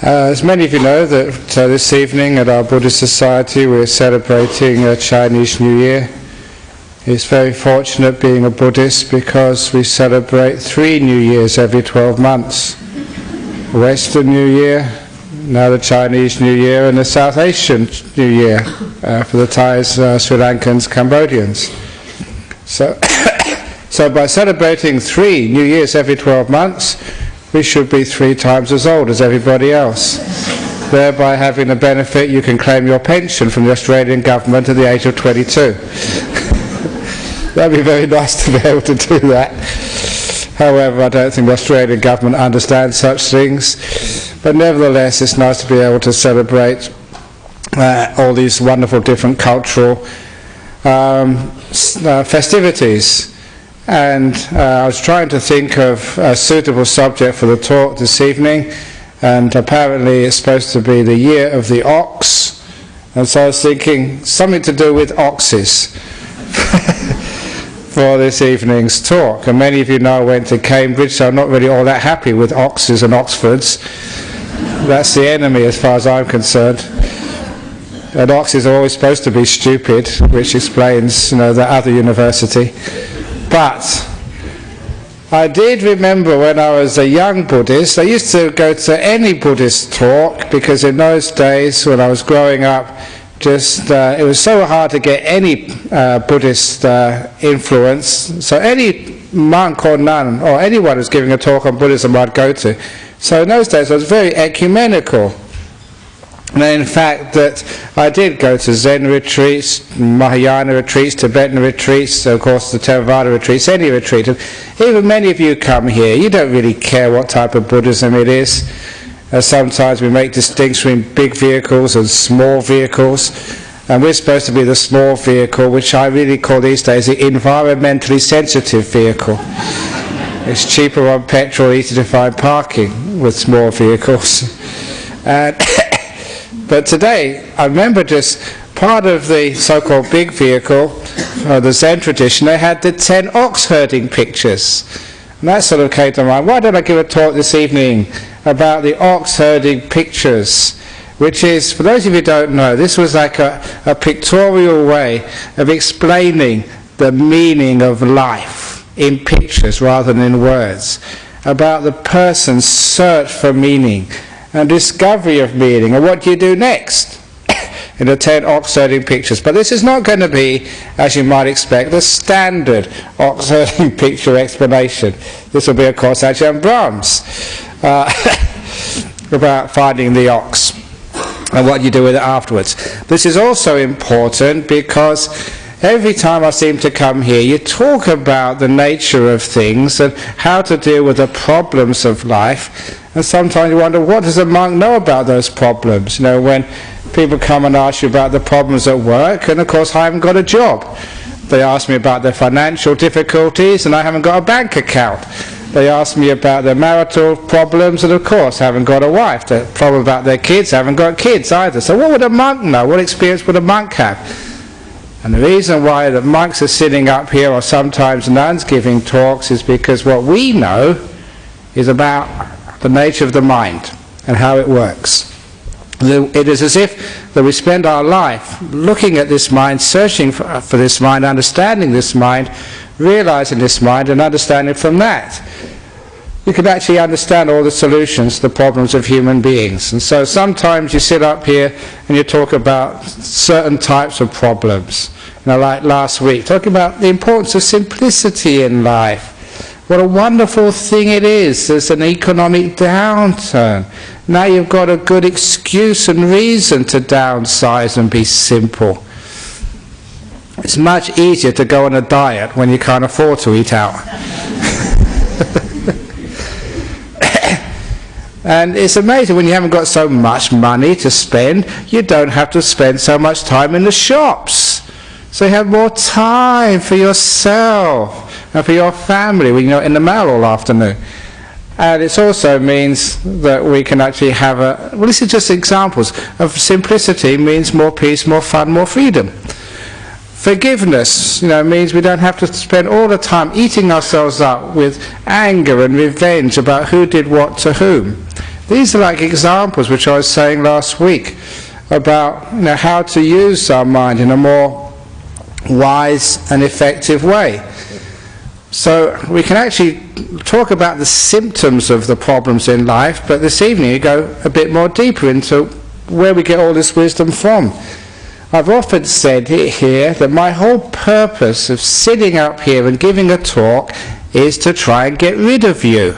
As many of you know, that this evening at our Buddhist Society we're celebrating Chinese New Year. It's very fortunate being a Buddhist because we celebrate 3 New Years every 12 months. Western New Year, now the Chinese New Year, and the South Asian New Year for the Thais, Sri Lankans, Cambodians. So, so by celebrating 3 New Years every 12 months, we should be 3 times as old as everybody else. Thereby having the benefit you can claim your pension from the Australian government at the age of 22. That'd be very nice to be able to do that. However, I don't think the Australian government understands such things. But nevertheless, it's nice to be able to celebrate all these wonderful different cultural festivities. And I was trying to think of a suitable subject for the talk this evening, and apparently it's supposed to be the year of the ox, and so I was thinking something to do with oxes for this evening's talk. And many of you know I went to Cambridge, so I'm not really all that happy with oxes and Oxfords. That's the enemy as far as I'm concerned. And oxes are always supposed to be stupid, which explains, the other university. But I did remember when I was a young Buddhist, I used to go to any Buddhist talk because in those days when I was growing up, it was so hard to get any Buddhist influence. So any monk or nun or anyone who was giving a talk on Buddhism I'd go to. So in those days I was very ecumenical. And in fact that I did go to Zen retreats, Mahayana retreats, Tibetan retreats, of course the Theravada retreats, any retreat. And even many of you come here, you don't really care what type of Buddhism it is. Sometimes we make distinctions between big vehicles and small vehicles. And we're supposed to be the small vehicle, which I really call these days the environmentally sensitive vehicle. It's cheaper on petrol, easy to find parking with small vehicles. But today, I remember just part of the so-called big vehicle, the Zen tradition, they had the 10 ox herding pictures. And that sort of came to mind. Why don't I give a talk this evening about the ox herding pictures? Which is, for those of you who don't know, this was like a pictorial way of explaining the meaning of life in pictures rather than in words. About the person's search for meaning and discovery of meaning, and what do you do next in the 10 ox herding pictures. But this is not going to be, as you might expect, the standard ox herding picture explanation. This will be, of course, Ajahn Brahm's about finding the ox and what you do with it afterwards. This is also important because every time I seem to come here, you talk about the nature of things and how to deal with the problems of life. And sometimes you wonder, what does a monk know about those problems? When people come and ask you about the problems at work, and of course I haven't got a job. They ask me about their financial difficulties, and I haven't got a bank account. They ask me about their marital problems, and of course I haven't got a wife. The problem about their kids, I haven't got kids either. So what would a monk know? What experience would a monk have? And the reason why the monks are sitting up here, or sometimes nuns giving talks, is because what we know is about the nature of the mind and how it works. It is as if that we spend our life looking at this mind, searching for this mind, understanding this mind, realizing this mind, and understanding from that. You can actually understand all the solutions to the problems of human beings. And so sometimes you sit up here and you talk about certain types of problems. Like last week, talking about the importance of simplicity in life. What a wonderful thing it is. There's an economic downturn. Now you've got a good excuse and reason to downsize and be simple. It's much easier to go on a diet when you can't afford to eat out. And it's amazing when you haven't got so much money to spend, you don't have to spend so much time in the shops. So you have more time for yourself and for your family when you're in the mail all afternoon. And it also means that we can actually have this is just examples of simplicity. Means more peace, more fun, more freedom. Forgiveness, means we don't have to spend all the time eating ourselves up with anger and revenge about who did what to whom. These are like examples which I was saying last week about how to use our mind in a more wise and effective way. So we can actually talk about the symptoms of the problems in life, but this evening we go a bit more deeper into where we get all this wisdom from. I've often said here that my whole purpose of sitting up here and giving a talk is to try and get rid of you.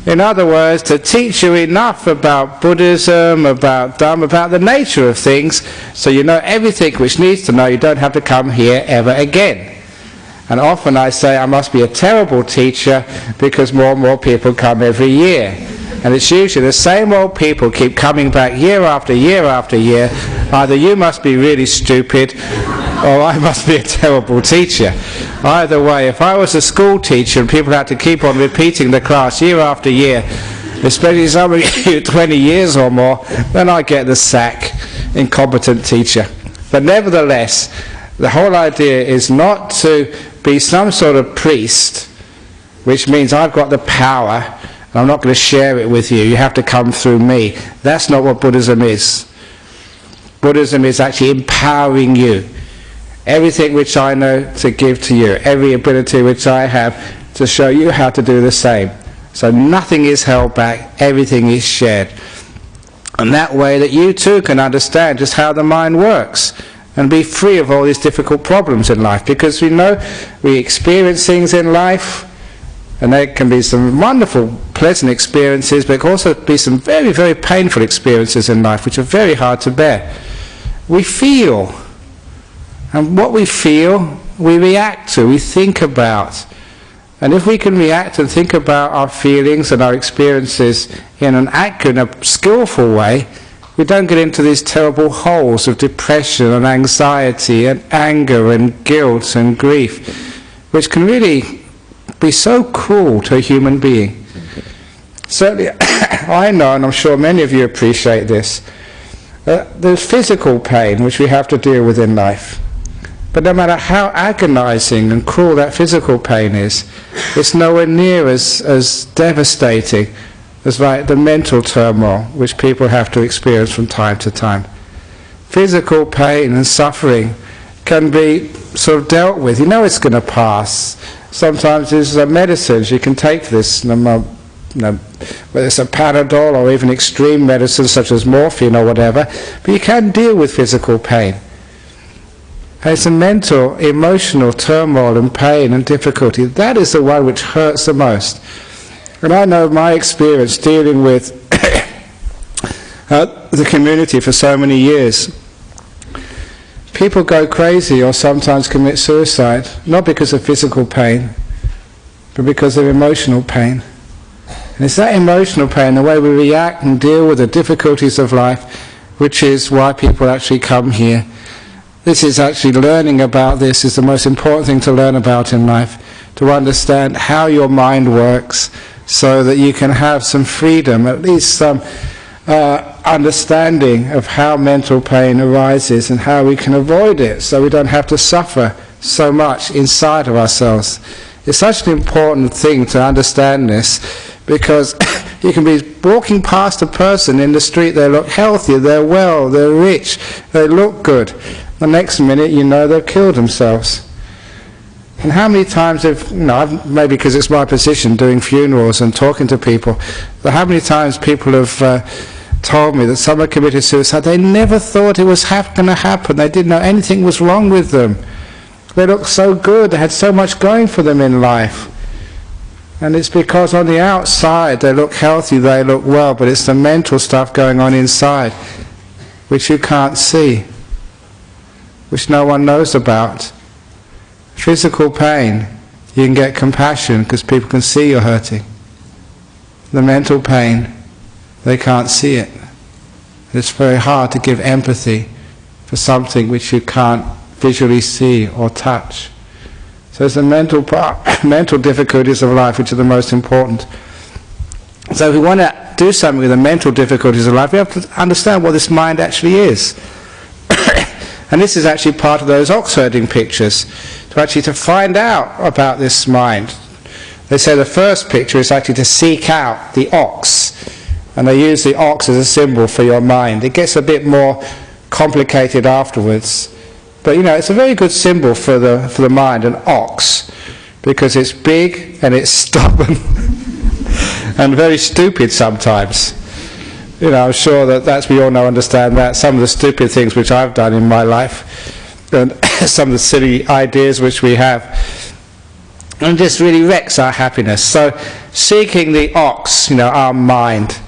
In other words, to teach you enough about Buddhism, about Dharma, about the nature of things, so you know everything which needs to know. You don't have to come here ever again. And often I say I must be a terrible teacher because more and more people come every year. And it's usually the same old people keep coming back year after year after year. Either you must be really stupid or I must be a terrible teacher. Either way, if I was a school teacher and people had to keep on repeating the class year after year, especially some of you 20 years or more, then I get the sack, incompetent teacher. But nevertheless, the whole idea is not to be some sort of priest, which means I've got the power and I'm not going to share it with you. You have to come through me. That's not what Buddhism is. Buddhism is actually empowering you. Everything which I know to give to you, every ability which I have to show you how to do the same. So nothing is held back, everything is shared. And that way that you too can understand just how the mind works and be free of all these difficult problems in life. Because we know we experience things in life, and there can be some wonderful, pleasant experiences, but there can also be some very, very painful experiences in life which are very hard to bear. We feel. And what we feel, we react to, we think about. And if we can react and think about our feelings and our experiences in an accurate and a skillful way, we don't get into these terrible holes of depression and anxiety and anger and guilt and grief, which can really be so cruel to a human being. Certainly, I know, and I'm sure many of you appreciate this, there's physical pain which we have to deal with in life. But no matter how agonizing and cruel that physical pain is, it's nowhere near as devastating as like the mental turmoil which people have to experience from time to time. Physical pain and suffering can be sort of dealt with. You know it's going to pass. Sometimes there's medicines you can take this, whether it's a Panadol or even extreme medicines such as morphine or whatever, but you can deal with physical pain. It's a mental, emotional turmoil and pain and difficulty. That is the one which hurts the most. And I know my experience dealing with the community for so many years. People go crazy or sometimes commit suicide, not because of physical pain, but because of emotional pain. And it's that emotional pain, the way we react and deal with the difficulties of life, which is why people actually come here. This is actually learning about this is the most important thing to learn about in life, to understand how your mind works so that you can have some freedom, at least some understanding of how mental pain arises and how we can avoid it so we don't have to suffer so much inside of ourselves. It's such an important thing to understand this, because you can be walking past a person in the street, they look healthy, they're well, they're rich, they look good. The next minute you know they've killed themselves. And how many times maybe because it's my position doing funerals and talking to people, but how many times people have told me that someone committed suicide, they never thought it was going to happen, they didn't know anything was wrong with them. They looked so good, they had so much going for them in life. And it's because on the outside they look healthy, they look well, but it's the mental stuff going on inside which you can't see, which no one knows about. Physical pain, you can get compassion because people can see you're hurting. The mental pain, they can't see it. It's very hard to give empathy for something which you can't visually see or touch. So it's the mental mental difficulties of life which are the most important. So if we want to do something with the mental difficulties of life, we have to understand what this mind actually is. And this is actually part of those ox herding pictures, to find out about this mind. They say the first picture is actually to seek out the ox, and they use the ox as a symbol for your mind. It gets a bit more complicated afterwards, but it's a very good symbol for the mind, an ox, because it's big and it's stubborn and very stupid sometimes. I'm sure that's, we all know, understand that. Some of the stupid things which I've done in my life, and some of the silly ideas which we have, and just really wrecks our happiness. So seeking the ox, our mind,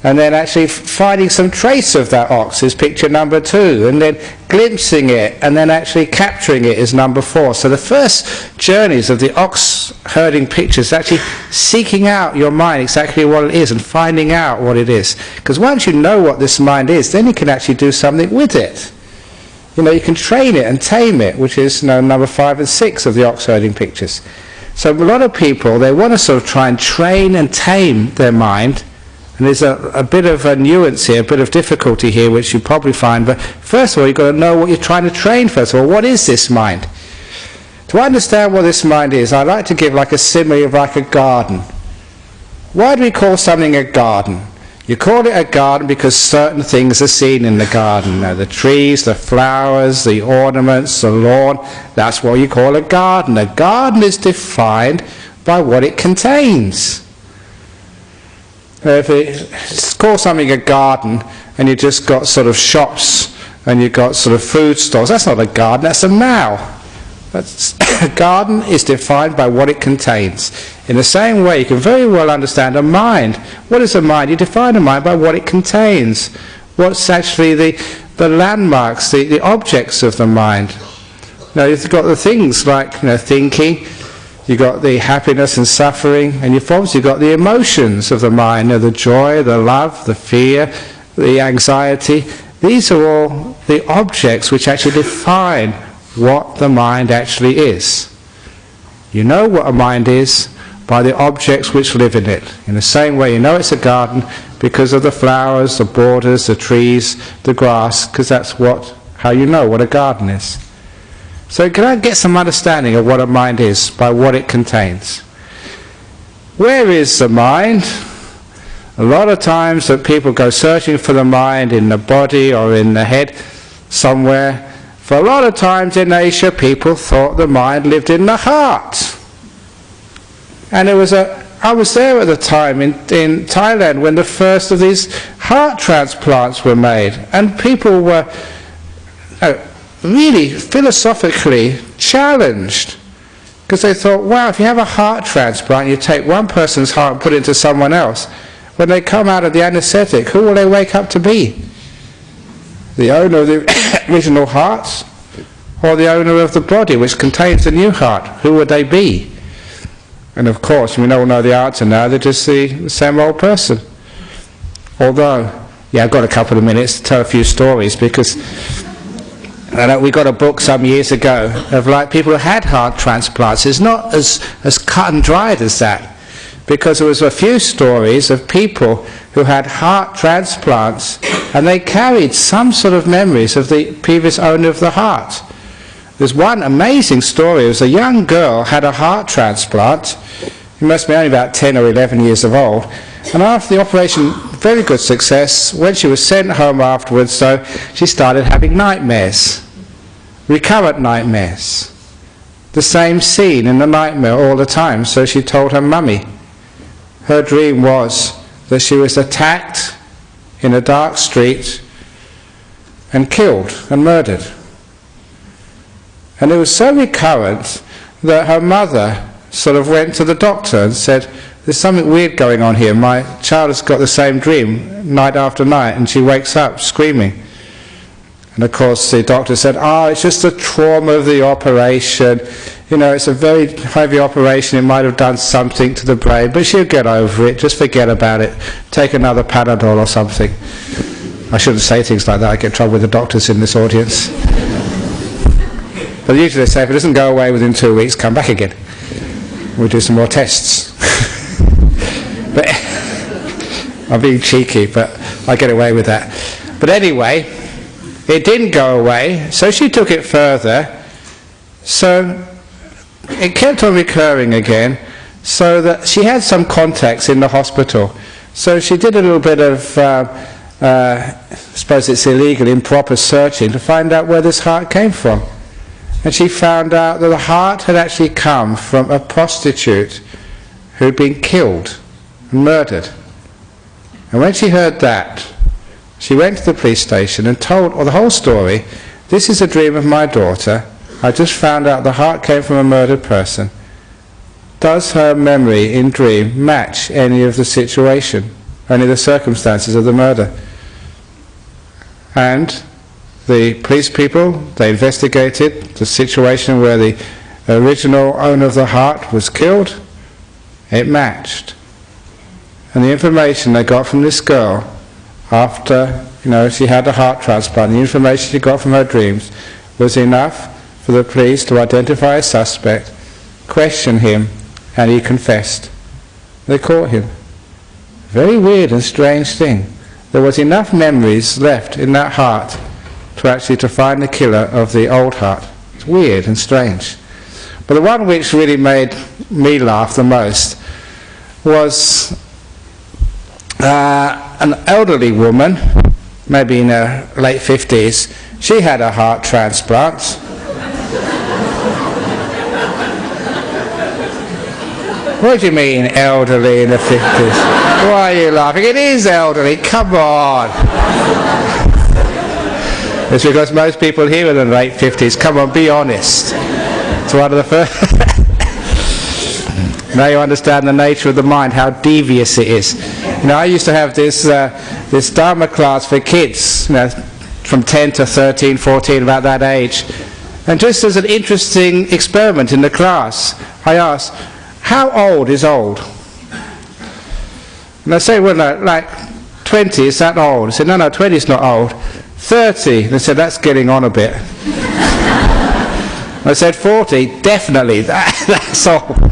and then actually finding some trace of that ox is picture number 2, and then glimpsing it, and then actually capturing it is number 4. So the first journeys of the ox herding pictures, actually seeking out your mind exactly what it is and finding out what it is. Because once you know what this mind is, then you can actually do something with it. You can train it and tame it, which is number 5 and 6 of the ox herding pictures. So a lot of people, they want to sort of try and train and tame their mind. And there's a bit of a nuance here, a bit of difficulty here, which you probably find. But first of all, you've got to know what you're trying to train first of all. What is this mind? To understand what this mind is, I like to give like a simile of like a garden. Why do we call something a garden? You call it a garden because certain things are seen in the garden. The trees, the flowers, the ornaments, the lawn. That's what you call a garden. A garden is defined by what it contains. If it's called something a garden and you just got sort of shops and you've got sort of food stores, that's not a garden, that's a mow. A garden is defined by what it contains. In the same way, you can very well understand a mind. What is a mind? You define a mind by what it contains. What's actually the landmarks, the objects of the mind. You've got the things like thinking. You've got the happiness and suffering, and you've obviously got the emotions of the mind, the joy, the love, the fear, the anxiety. These are all the objects which actually define what the mind actually is. You know what a mind is by the objects which live in it. In the same way, you know it's a garden because of the flowers, the borders, the trees, the grass, because that's how you know what a garden is. So can I get some understanding of what a mind is by what it contains? Where is the mind? A lot of times that people go searching for the mind in the body or in the head somewhere. For a lot of times in Asia, people thought the mind lived in the heart. And I was there at the time in Thailand when the first of these heart transplants were made. And people were really philosophically challenged, because they thought, wow, if you have a heart transplant, you take one person's heart and put it into someone else, when they come out of the anaesthetic, who will they wake up to be? The owner of the original heart, or the owner of the body which contains the new heart? Who would they be? And of course, we all know the answer now, they're just the same old person. Although, I've got a couple of minutes to tell a few stories, because we got a book some years ago of people who had heart transplants. It's not as cut and dried as that, because there was a few stories of people who had heart transplants and they carried some sort of memories of the previous owner of the heart. There's one amazing story. It was a young girl had a heart transplant. She must be only about 10 or 11 years of old. And after the operation, very good success. When she was sent home afterwards, so she started having nightmares, recurrent nightmares. The same scene in the nightmare all the time. So she told her mummy. Her dream was that she was attacked in a dark street and killed and murdered. And it was so recurrent that her mother sort of went to the doctor and said, there's something weird going on here. My child has got the same dream night after night, and she wakes up screaming. And of course the doctor said, it's just the trauma of the operation. It's a very heavy operation. It might have done something to the brain, but she'll get over it. Just forget about it. Take another Panadol or something. I shouldn't say things like that. I get in trouble with the doctors in this audience. But usually they say, if it doesn't go away within 2 weeks, come back again. We'll do some more tests. But I'm being cheeky, but I get away with that. But anyway, it didn't go away, so she took it further. So it kept on recurring again. so that she had some contacts in the hospital. So she did a little bit of, I suppose it's illegal, improper searching to find out where this heart came from. And she found out that the heart had actually come from a prostitute who'd been killed and murdered. And when she heard that, she went to the police station and told the whole story. This is a dream of my daughter. I just found out the heart came from a murdered person. Does her memory in dream match any of the situation, any of the circumstances of the murder? And the police people, they investigated the situation where the original owner of the heart was killed. It matched. And the information they got from this girl after, she had a heart transplant, the information she got from her dreams was enough for the police to identify a suspect, question him, and he confessed. They caught him. Very weird and strange thing. There was enough memories left in that heart to find the killer of the old heart. It's weird and strange. But the one which really made me laugh the most was an elderly woman, maybe in her late 50s. She had a heart transplant. What do you mean, elderly in the 50s? Why are you laughing? It is elderly, come on. It's because most people here are in the late 50s. Come on, be honest. It's one of the first. Now you understand the nature of the mind, how devious it is. I used to have this Dharma class for kids, from 10 to 13, 14, about that age. And just as an interesting experiment in the class, I asked, how old is old? And I say, well, no, like 20, is that old? I said, no, 20 is not old. 30, they said, that's getting on a bit. I said, 40, definitely, that's old.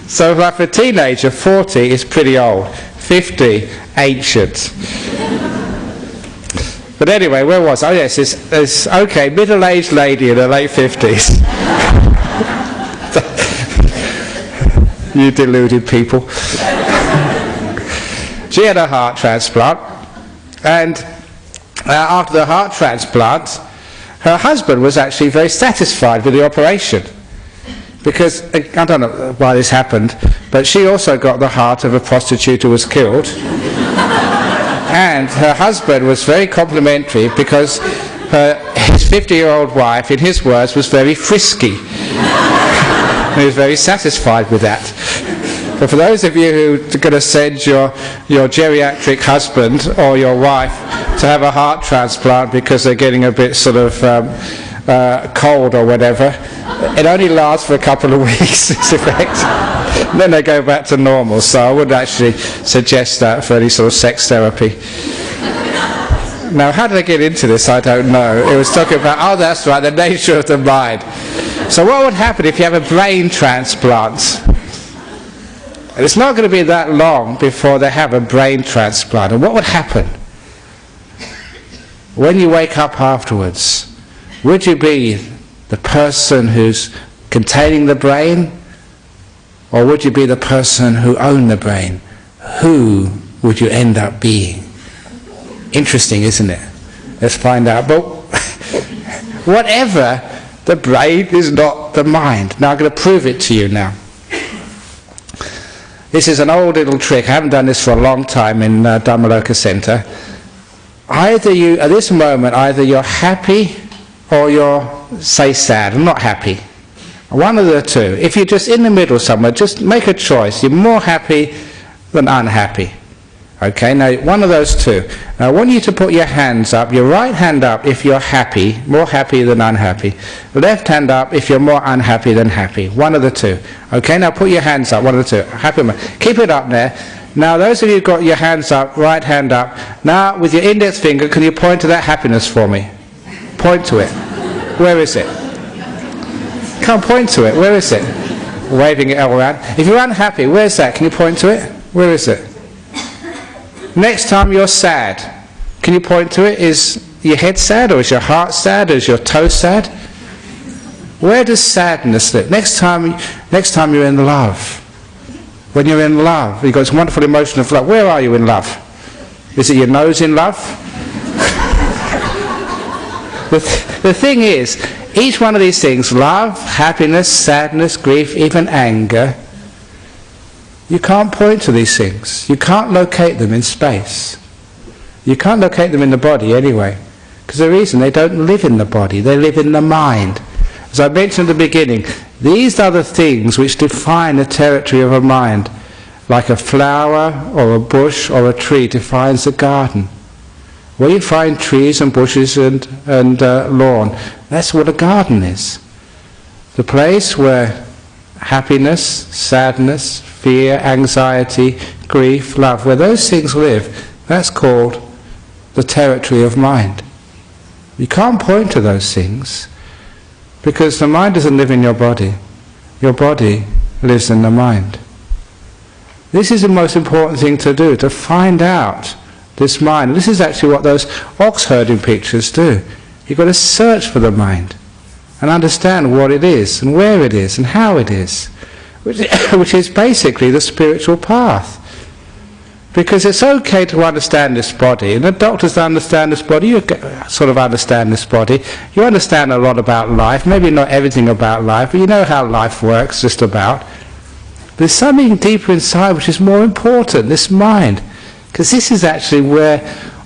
So like for a teenager, 40 is pretty old. 50, ancient. But anyway, where was I? Oh yes, it's okay, middle-aged lady in her late 50s. You deluded people. She had a heart transplant, and after the heart transplant, her husband was actually very satisfied with the operation. Because, I don't know why this happened, but she also got the heart of a prostitute who was killed. And her husband was very complimentary because his 50-year-old wife, in his words, was very frisky. He was very satisfied with that. But for those of you who are going to send your geriatric husband or your wife to have a heart transplant because they're getting a bit sort of cold or whatever, it only lasts for a couple of weeks, its effect. Then they go back to normal. So I wouldn't actually suggest that for any sort of sex therapy. Now, how did I get into this? I don't know. It was talking about, oh, that's right, the nature of the mind. So what would happen if you have a brain transplant? And it's not going to be that long before they have a brain transplant. And what would happen? When you wake up afterwards, would you be the person who's containing the brain? Or would you be the person who owned the brain? Who would you end up being? Interesting, isn't it? Let's find out. But whatever, the brain is not the mind. Now I'm going to prove it to you now. This is an old little trick. I haven't done this for a long time in Dharmaloka Center. Either you, at this moment, either you're happy or you're, say, sad. I'm not happy. One of the two. If you're just in the middle somewhere, just make a choice. You're more happy than unhappy. Okay, now one of those two. Now I want you to put your hands up, your right hand up if you're happy, more happy than unhappy. Left hand up if you're more unhappy than happy. One of the two. Okay, now put your hands up, one of the two. Happy. Keep it up there. Now those of you who've got your hands up, right hand up, now with your index finger, can you point to that happiness for me? Point to it. Where is it? Can't point to it. Where is it? Waving it all around. If you're unhappy, where's that? Can you point to it? Where is it? Next time you're sad, can you point to it? Is your head sad, or is your heart sad, or is your toe sad? Where does sadness live? Next time you're in love, When you're in love, you've got this wonderful emotion of love. Where are you in love? Is it your nose in love? The thing is, each one of these things, love, happiness, sadness, grief, even anger, you can't point to these things. You can't locate them in space. You can't locate them in the body anyway. Because the reason, they don't live in the body, they live in the mind. As I mentioned at the beginning, these are the things which define the territory of a mind, like a flower or a bush or a tree defines a garden. Where you find trees and bushes and lawn, that's what a garden is. The place where happiness, sadness, fear, anxiety, grief, love, where those things live, that's called the territory of mind. You can't point to those things because the mind doesn't live in your body. Your body lives in the mind. This is the most important thing to do, to find out this mind. This is actually what those ox herding pictures do. You've got to search for the mind and understand what it is and where it is and how it is, which is basically the spiritual path. Because it's okay to understand this body, and the doctors understand this body, you sort of understand this body, you understand a lot about life, maybe not everything about life, but you know how life works, just about. There's something deeper inside which is more important, this mind, because this is actually where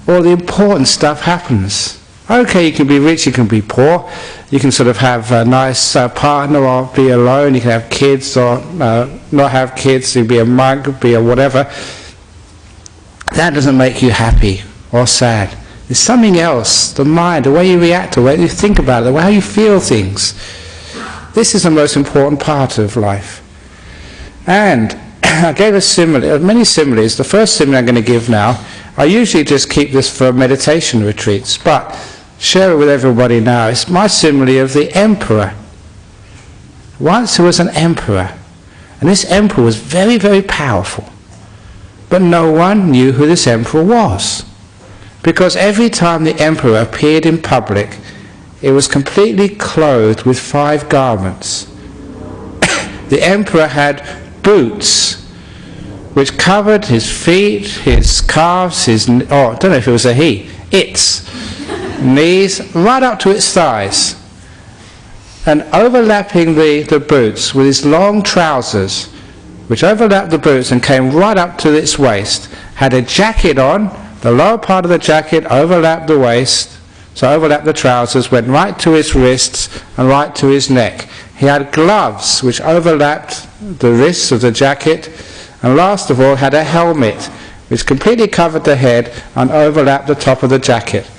all the important stuff happens. Okay, you can be rich, you can be poor, you can sort of have a nice partner or be alone, you can have kids or not have kids, you can be a monk, be a whatever. That doesn't make you happy or sad. There's something else, the mind, the way you react to it, the way you think about it, the way how you feel things. This is the most important part of life. And I gave a simile, many similes. The first simile I'm going to give now, I usually just keep this for meditation retreats, but share it with everybody now. It's my simile of the emperor. Once there was an emperor, and this emperor was very, very powerful. But no one knew who this emperor was. Because every time the emperor appeared in public, it was completely clothed with 5 garments. The emperor had boots which covered his feet, his calves, I don't know if it was a he, its knees, right up to its thighs. And overlapping the boots with his long trousers, which overlapped the boots and came right up to its waist, had a jacket on, the lower part of the jacket overlapped the waist, so overlapped the trousers, went right to his wrists and right to his neck. He had gloves which overlapped the wrists of the jacket, and last of all had a helmet which completely covered the head and overlapped the top of the jacket.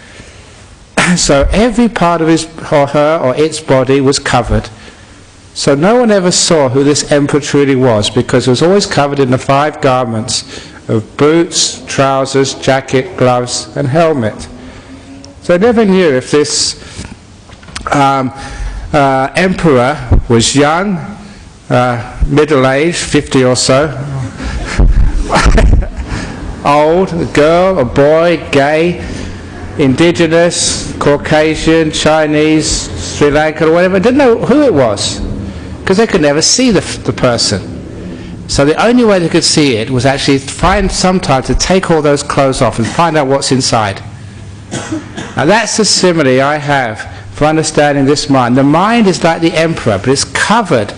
So every part of his or her or its body was covered. So no one ever saw who this emperor truly was, because it was always covered in the 5 garments of boots, trousers, jacket, gloves and helmet. So they never knew if this emperor was young, middle-aged, 50 or so, old, a girl, a boy, gay, indigenous, Caucasian, Chinese, Sri Lankan or whatever. They didn't know who it was, because they could never see the person. So the only way they could see it was actually find some time to take all those clothes off and find out what's inside. Now that's the simile I have for understanding this mind. The mind is like the emperor, but it's covered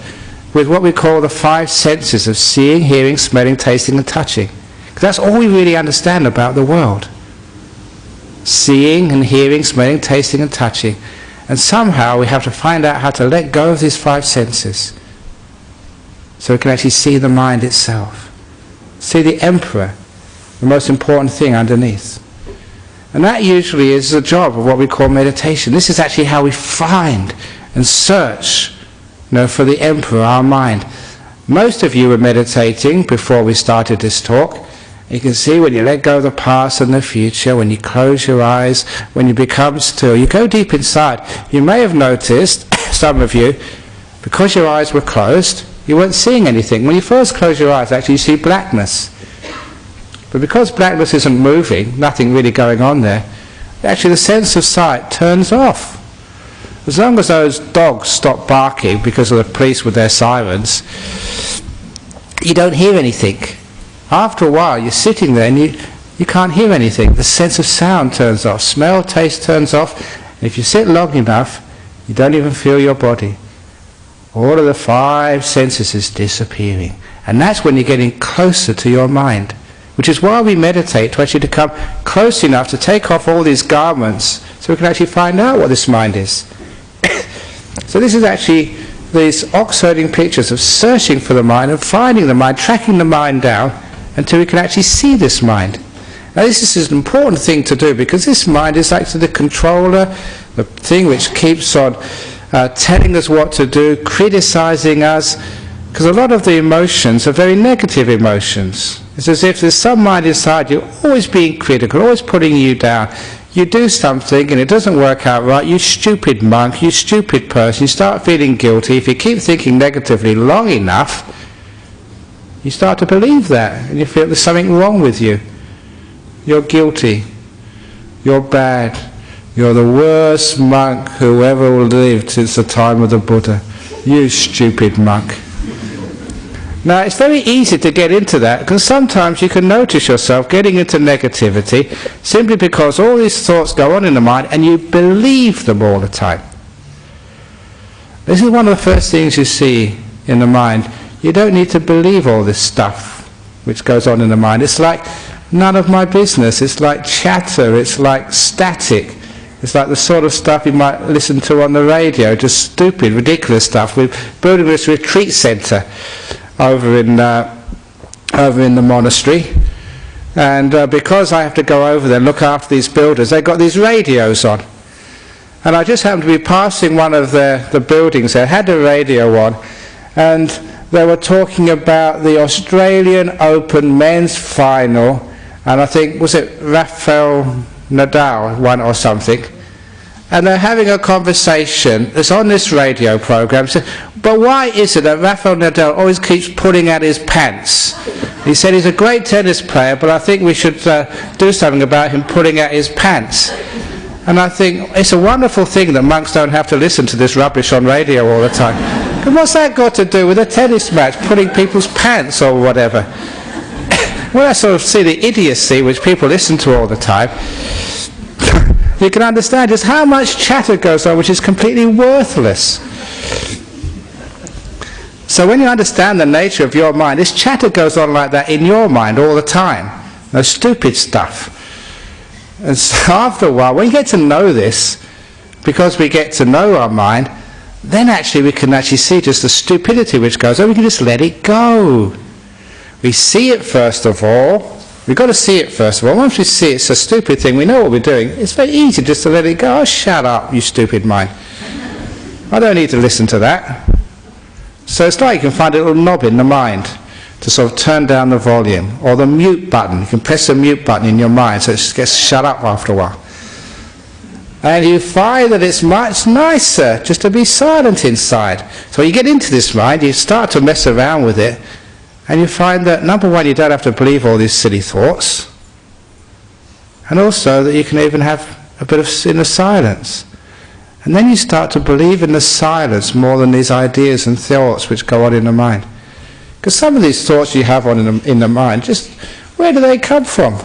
with what we call the 5 senses of seeing, hearing, smelling, tasting and touching. Because that's all we really understand about the world. Seeing and hearing, smelling, tasting and touching. And somehow we have to find out how to let go of these 5 senses, so we can actually see the mind itself. See the emperor, the most important thing underneath. And that usually is the job of what we call meditation. This is actually how we find and search, for the emperor, our mind. Most of you were meditating before we started this talk. You can see when you let go of the past and the future, when you close your eyes, when you become still, you go deep inside. You may have noticed, some of you, because your eyes were closed, you weren't seeing anything. When you first close your eyes, actually you see blackness. But because blackness isn't moving, nothing really going on there, actually the sense of sight turns off. As long as those dogs stop barking because of the police with their sirens, you don't hear anything. After a while, you're sitting there and you can't hear anything. The sense of sound turns off. Smell, taste turns off. And if you sit long enough, you don't even feel your body. All of the 5 senses is disappearing. And that's when you're getting closer to your mind. Which is why we meditate, to actually come close enough to take off all these garments so we can actually find out what this mind is. So this is actually these ox-herding pictures of searching for the mind and finding the mind, tracking the mind down until we can actually see this mind. Now this is an important thing to do, because this mind is actually the controller, the thing which keeps on telling us what to do, criticizing us, because a lot of the emotions are very negative emotions. It's as if there's some mind inside you always being critical, always putting you down. You do something and it doesn't work out right, you stupid monk, you stupid person, you start feeling guilty. If you keep thinking negatively long enough, you start to believe that, and you feel there's something wrong with you. You're guilty, you're bad, you're the worst monk who ever lived since the time of the Buddha. You stupid monk. Now it's very easy to get into that, because sometimes you can notice yourself getting into negativity simply because all these thoughts go on in the mind and you believe them all the time. This is one of the first things you see in the mind. You don't need to believe all this stuff which goes on in the mind. It's like none of my business. It's like chatter. It's like static. It's like the sort of stuff you might listen to on the radio, just stupid, ridiculous stuff. We're building this retreat centre over in the monastery, and because I have to go over there and look after these builders, they've got these radios on, and I just happened to be passing one of the buildings there, had the radio on, and they were talking about the Australian Open men's final, and I think, was it Rafael Nadal won or something, and they're having a conversation that's on this radio program. So, but why is it that Rafael Nadal always keeps pulling out his pants? He said he's a great tennis player, but I think we should do something about him pulling out his pants. And I think it's a wonderful thing that monks don't have to listen to this rubbish on radio all the time. And what's that got to do with a tennis match, pulling people's pants or whatever? Well, I sort of see the idiocy which people listen to all the time. You can understand just how much chatter goes on which is completely worthless. So when you understand the nature of your mind, this chatter goes on like that in your mind all the time. No stupid stuff. And so after a while, when you get to know this, because we get to know our mind, then actually we can actually see just the stupidity which goes on. We can just let it go. We see it first of all. We've got to see it first of all. Once we see it's a stupid thing, we know what we're doing. It's very easy just to let it go. Oh, shut up, you stupid mind. I don't need to listen to that. So it's like you can find a little knob in the mind to sort of turn down the volume, or the mute button. You can press the mute button in your mind so it just gets shut up after a while. And you find that it's much nicer just to be silent inside. So you get into this mind, you start to mess around with it, and you find that, number one, you don't have to believe all these silly thoughts, and also that you can even have a bit of inner silence. And then you start to believe in the silence more than these ideas and thoughts which go on in the mind. Because some of these thoughts you have on in the mind, just where do they come from?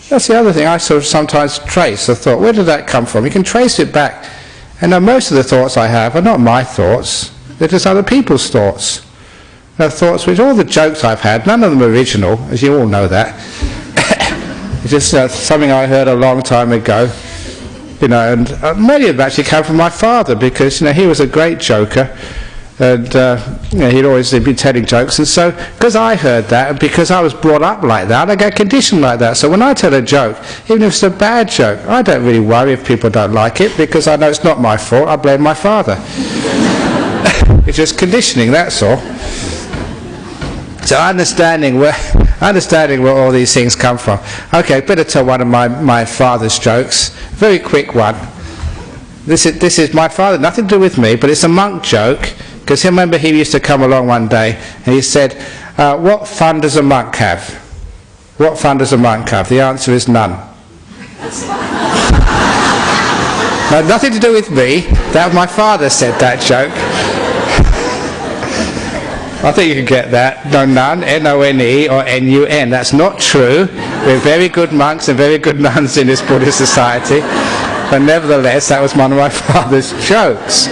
That's the other thing I sort of sometimes trace the thought. Where did that come from? You can trace it back. And now most of the thoughts I have are not my thoughts. They're just other people's thoughts. They're thoughts which, all the jokes I've had, none of them are original, as you all know that. It's just something I heard a long time ago. You know, and many of them actually come from my father, because, you know, he was a great joker. And you know, he'd always be telling jokes, and so because I heard that, and because I was brought up like that, I get conditioned like that. So when I tell a joke, even if it's a bad joke, I don't really worry if people don't like it, because I know it's not my fault. I blame my father. It's just conditioning, that's all. So understanding where all these things come from. Okay, better tell one of my father's jokes. Very quick one. This is my father, nothing to do with me, but it's a monk joke. Because I remember he used to come along one day and he said, what fun does a monk have? What fun does a monk have? The answer is none. No, nothing to do with me. That my father said that joke. I think you can get that. No, none, N-O-N-E or N-U-N. That's not true. We're very good monks and very good nuns in this Buddhist society. But nevertheless, that was one of my father's jokes.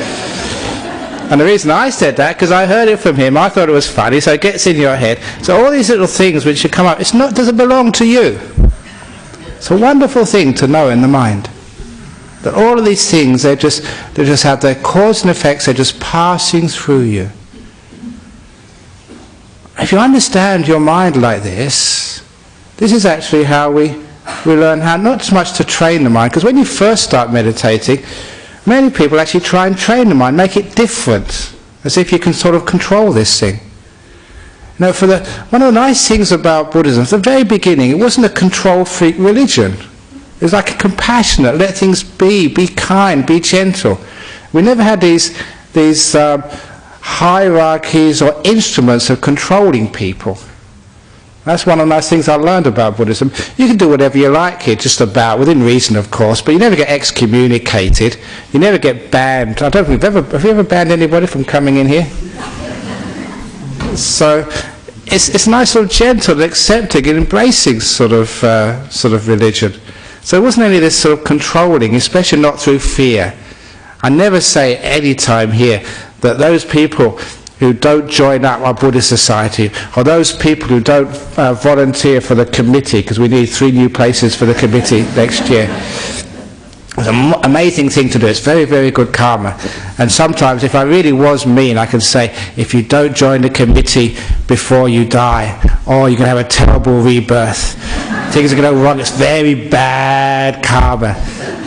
And the reason I said that, because I heard it from him, I thought it was funny, so it gets in your head. So all these little things which should come up, doesn't belong to you. It's a wonderful thing to know in the mind. That all of these things, they just have their cause and effects, they're just passing through you. If you understand your mind like this is actually how we learn how not so much to train the mind, because when you first start meditating, many people actually try and train the mind, make it different, as if you can sort of control this thing. You know, one of the nice things about Buddhism, at the very beginning, it wasn't a control-freak religion. It was like a compassionate, let things be kind, be gentle. We never had these hierarchies or instruments of controlling people. That's one of the nice things I learned about Buddhism. You can do whatever you like here, just about, within reason of course, but you never get excommunicated, you never get banned. I don't think have you ever banned anybody from coming in here? So it's nice, sort of gentle, accepting and embracing sort of religion. So it wasn't any of this sort of controlling, especially not through fear. I never say any time here that those people who don't join up our Buddhist society, or those people who don't volunteer for the committee, because we need 3 new places for the committee next year. It's an amazing thing to do. It's very, very good karma. And sometimes, if I really was mean, I can say, if you don't join the committee before you die, or you're going to have a terrible rebirth, things are going to go wrong, it's very bad karma.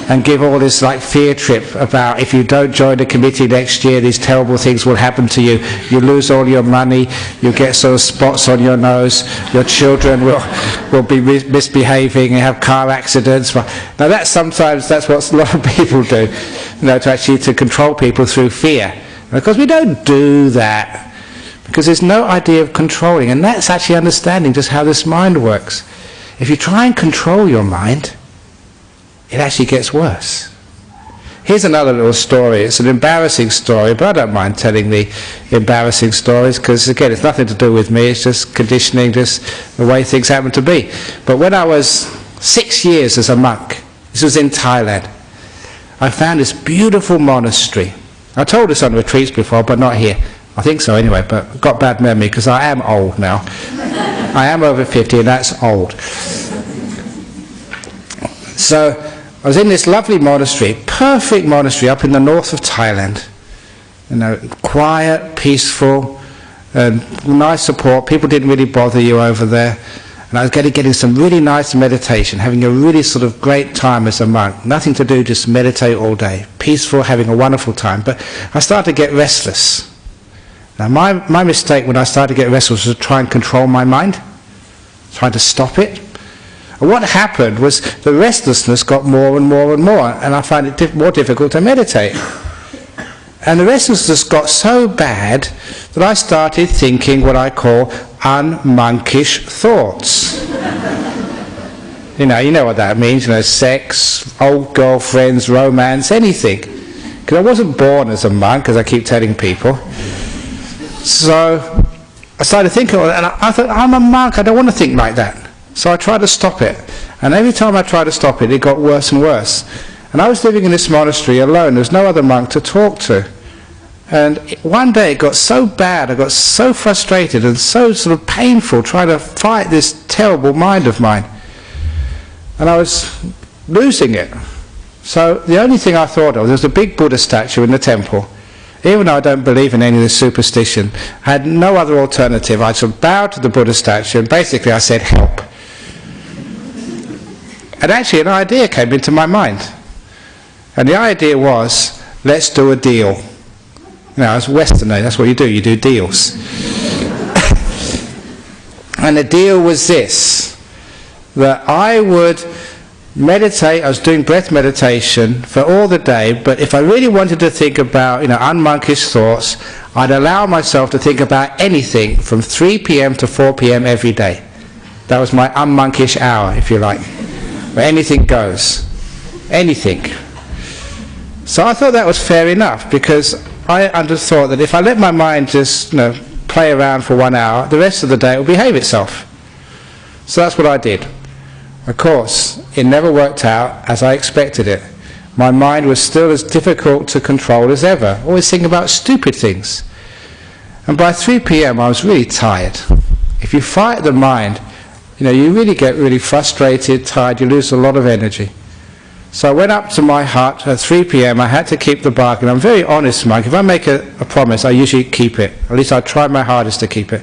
And give all this like fear trip about if you don't join the committee next year, these terrible things will happen to you. You lose all your money, you get sort of spots on your nose, your children will be misbehaving and have car accidents. Now sometimes that's what a lot of people do, you know, to control people through fear. Because we don't do that, because there's no idea of controlling, and that's actually understanding just how this mind works. If you try and control your mind, it actually gets worse. Here's another little story. It's an embarrassing story, but I don't mind telling the embarrassing stories, because again, it's nothing to do with me, it's just conditioning, just the way things happen to be. But when I was 6 years as a monk, this was in Thailand, I found this beautiful monastery. I told this on retreats before, but not here. I think so anyway, but I've got bad memory because I am old now. I am over 50 and that's old. So I was in this lovely monastery, perfect monastery up in the north of Thailand. You know, quiet, peaceful, and nice support. People didn't really bother you over there. And I was getting some really nice meditation, having a really sort of great time as a monk. Nothing to do, just meditate all day. Peaceful, having a wonderful time. But I started to get restless. Now my mistake when I started to get restless was to try and control my mind, trying to stop it. And what happened was the restlessness got more and more and more, and I found it more difficult to meditate. And the restlessness got so bad that I started thinking what I call unmonkish thoughts. You know what that means, you know, sex, old girlfriends, romance, anything. Because I wasn't born as a monk, as I keep telling people. So I started thinking, and I thought, I'm a monk, I don't want to think like that. So I tried to stop it. And every time I tried to stop it, it got worse and worse. And I was living in this monastery alone. There was no other monk to talk to. And one day it got so bad, I got so frustrated and so sort of painful trying to fight this terrible mind of mine. And I was losing it. So the only thing I thought of, there was a big Buddha statue in the temple. Even though I don't believe in any of this superstition, I had no other alternative. I sort of bowed to the Buddha statue and basically I said, help. And actually an idea came into my mind. And the idea was, let's do a deal. Now, as a Westerner, that's what you do deals. And the deal was this, that I would meditate, I was doing breath meditation for all the day, but if I really wanted to think about, unmonkish thoughts, I'd allow myself to think about anything from 3 p.m. to 4 p.m. every day. That was my unmonkish hour, if you like. Where anything goes. Anything. So I thought that was fair enough, because I thought that if I let my mind just play around for 1 hour, the rest of the day it will behave itself. So that's what I did. Of course, it never worked out as I expected it. My mind was still as difficult to control as ever, always thinking about stupid things. And by 3 p.m. I was really tired. If you fight the mind, you really get really frustrated, tired, you lose a lot of energy. So I went up to my hut at 3 p.m. I had to keep the bargain. I'm very honest, monk. If I make a promise, I usually keep it. At least I try my hardest to keep it.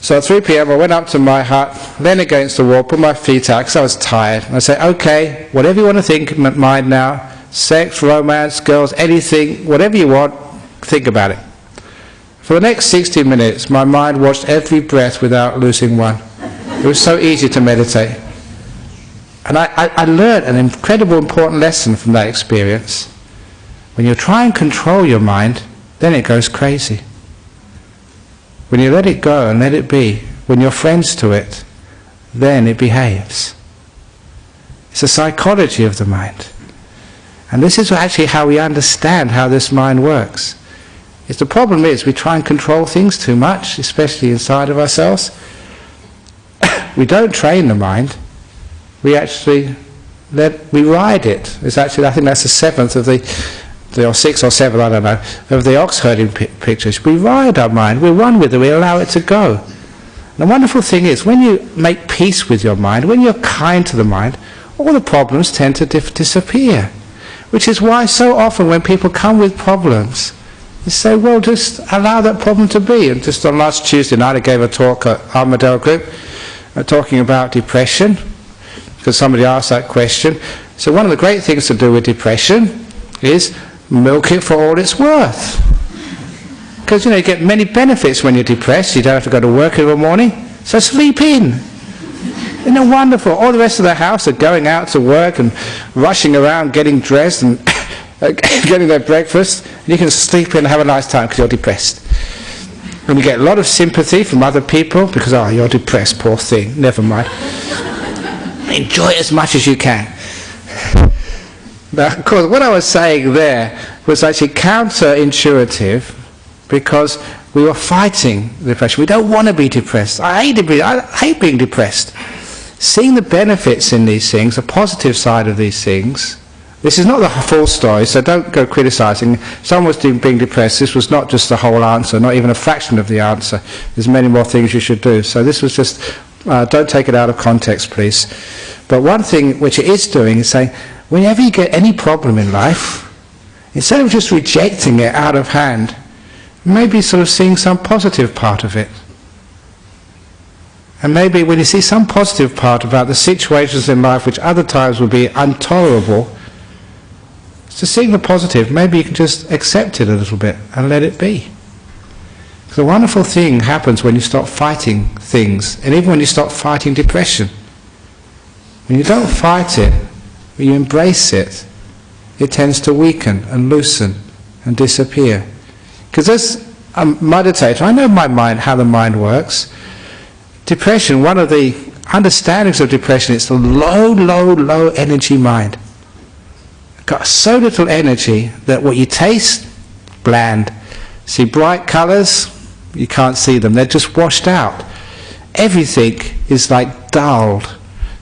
So at 3 p.m. I went up to my hut, leaned against the wall, put my feet out because I was tired. And I said, okay, whatever you want to think in my mind now, sex, romance, girls, anything, whatever you want, think about it. For the next 60 minutes, my mind watched every breath without losing one. It was so easy to meditate. And I learned an incredible, important lesson from that experience. When you try and control your mind, then it goes crazy. When you let it go and let it be, when you're friends to it, then it behaves. It's a psychology of the mind. And this is actually how we understand how this mind works. The problem is we try and control things too much, especially inside of ourselves. We don't train the mind. We actually ride it. It's actually, I think that's the 7th of or 6th or 7th, I don't know, of the ox herding pictures. We ride our mind, we run with it, we allow it to go. And the wonderful thing is, when you make peace with your mind, when you're kind to the mind, all the problems tend to disappear. Which is why so often when people come with problems, you say, well, just allow that problem to be. And just on last Tuesday night I gave a talk at Armadale Group talking about depression, because somebody asked that question. So one of the great things to do with depression is milk it for all it's worth. Because you get many benefits when you're depressed. You don't have to go to work in the morning, so sleep in. Isn't it wonderful? All the rest of the house are going out to work and rushing around getting dressed and getting their breakfast. And you can sleep in and have a nice time because you're depressed. And you get a lot of sympathy from other people because, you're depressed, poor thing, never mind. Enjoy it as much as you can. Now, of course, what I was saying there was actually counterintuitive because we were fighting depression. We don't want to be depressed. I hate being depressed. Seeing the benefits in these things, the positive side of these things. This is not the full story, so don't go criticizing. Someone was being depressed. This was not just the whole answer, not even a fraction of the answer. There's many more things you should do. So this was just, don't take it out of context, please. But one thing which it is doing is saying, whenever you get any problem in life, instead of just rejecting it out of hand, maybe sort of seeing some positive part of it. And maybe when you see some positive part about the situations in life which other times would be intolerable, so seeing the positive, maybe you can just accept it a little bit and let it be. Because a wonderful thing happens when you stop fighting things, and even when you stop fighting depression. When you don't fight it, when you embrace it, it tends to weaken and loosen and disappear. Because as a meditator, I know my mind, how the mind works. Depression, one of the understandings of depression, it's the low energy mind. Got so little energy that what you taste, bland. See bright colours, you can't see them, they're just washed out. Everything is like dulled,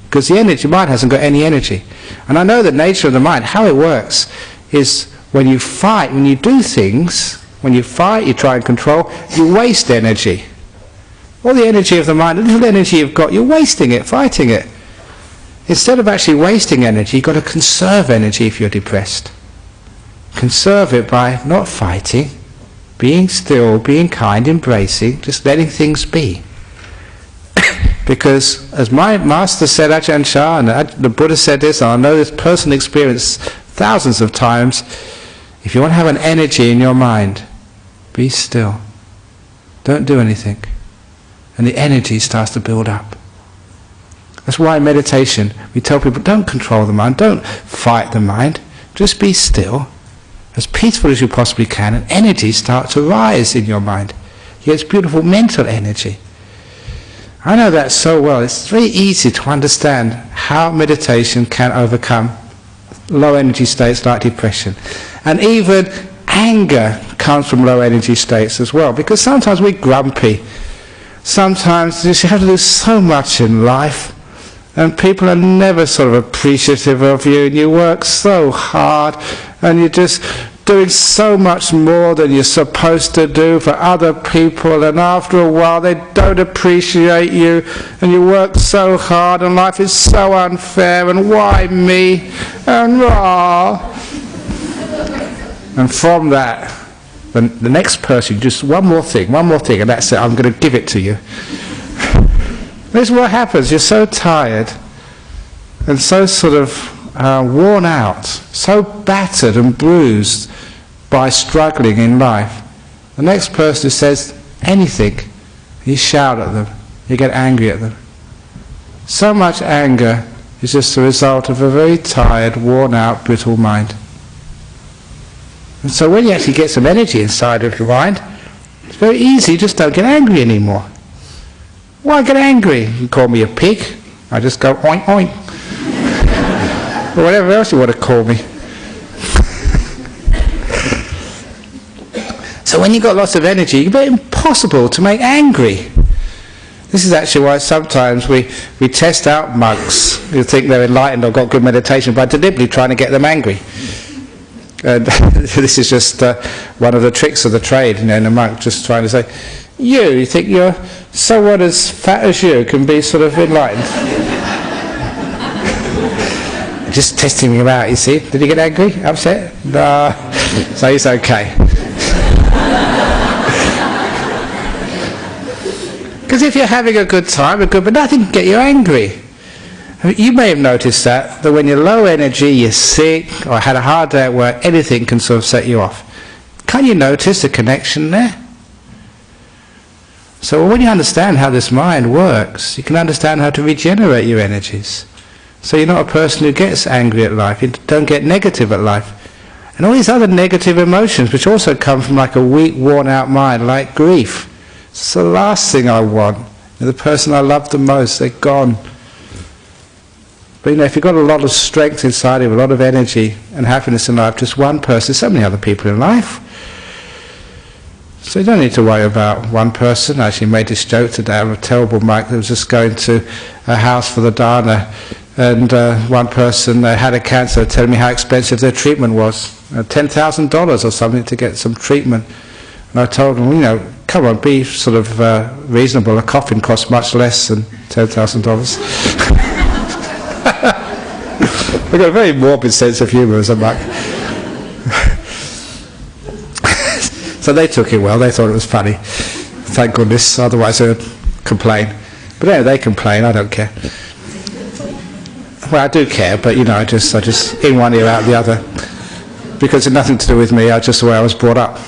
because the energy, mind hasn't got any energy. And I know the nature of the mind, how it works, is when you fight, when you do things, when you fight, you try and control, you waste energy. All the energy of the mind, the little energy you've got, you're wasting it, fighting it. Instead of actually wasting energy, you've got to conserve energy if you're depressed. Conserve it by not fighting, being still, being kind, embracing, just letting things be. Because, as my master said, Ajahn Chah, and the Buddha said this, and I know this personal experience thousands of times, if you want to have an energy in your mind, be still. Don't do anything. And the energy starts to build up. That's why in meditation we tell people, don't control the mind, don't fight the mind, just be still, as peaceful as you possibly can, and energy starts to rise in your mind. You get beautiful mental energy. I know that so well. It's very easy to understand how meditation can overcome low energy states like depression. And even anger comes from low energy states as well, because sometimes we're grumpy. Sometimes you have to do so much in life, and people are never sort of appreciative of you, and you work so hard, and you're just doing so much more than you're supposed to do for other people, and after a while they don't appreciate you, and you work so hard, and life is so unfair, and why me, and and from that, the next person, just one more thing, and that's it, I'm going to give it to you. This is what happens. You're so tired and so sort of worn out, so battered and bruised by struggling in life. The next person who says anything, you shout at them, you get angry at them. So much anger is just the result of a very tired, worn out, brittle mind. And so when you actually get some energy inside of your mind, it's very easy, you just don't get angry anymore. Why get angry? You call me a pig, I just go oink oink. Or whatever else you want to call me. So when you've got lots of energy, it's very impossible to make angry. This is actually why sometimes we test out monks who think they're enlightened or got good meditation by deliberately trying to get them angry. And this is just one of the tricks of the trade, in a monk just trying to say, you think you're someone as fat as you can be sort of enlightened. Just testing him out, you see. Did he get angry, upset? No. So he's okay. Because if you're having a good time, but nothing can get you angry. You may have noticed that when you're low energy, you're sick, or had a hard day at work, anything can sort of set you off. Can't you notice the connection there? So when you understand how this mind works, you can understand how to regenerate your energies. So you're not a person who gets angry at life, you don't get negative at life. And all these other negative emotions, which also come from like a weak, worn out mind, like grief. It's the last thing I want. The person I love the most, they're gone. But if you've got a lot of strength inside you, a lot of energy and happiness in life, just one person, there's so many other people in life. So you don't need to worry about one person. I actually made this joke today of a terrible monk that was just going to a house for the Dharma, and one person had a cancer, telling me how expensive their treatment was. $10,000 or something to get some treatment. And I told them, come on, be sort of reasonable. A coffin costs much less than $10,000. I've got a very morbid sense of humour as a monk. So they took it well, they thought it was funny. Thank goodness, otherwise they would complain. But anyway, they complain, I don't care. Well, I do care, but I just in one ear out the other. Because it's nothing to do with me, just the way I was brought up.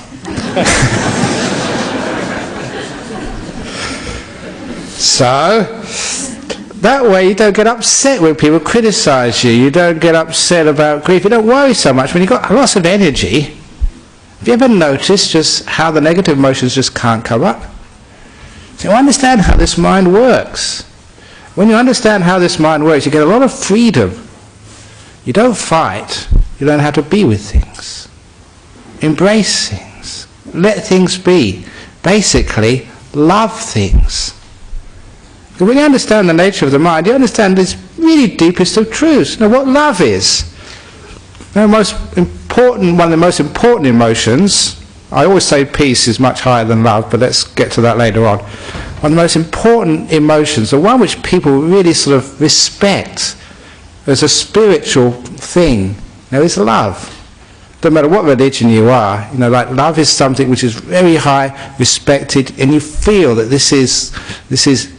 So, that way you don't get upset when people criticise you, you don't get upset about grief, you don't worry so much when you've got lots of energy. Have you ever noticed just how the negative emotions just can't come up? So you understand how this mind works. When you understand how this mind works, you get a lot of freedom. You don't fight, you learn how to be with things. Embrace things. Let things be. Basically, love things. When you understand the nature of the mind, you understand this really deepest of truths. What love is. One of the most important emotions, I always say peace is much higher than love, but let's get to that later on. One of the most important emotions, the one which people really sort of respect as a spiritual thing, is love. No matter what religion you are, like love is something which is very high, respected, and you feel that this is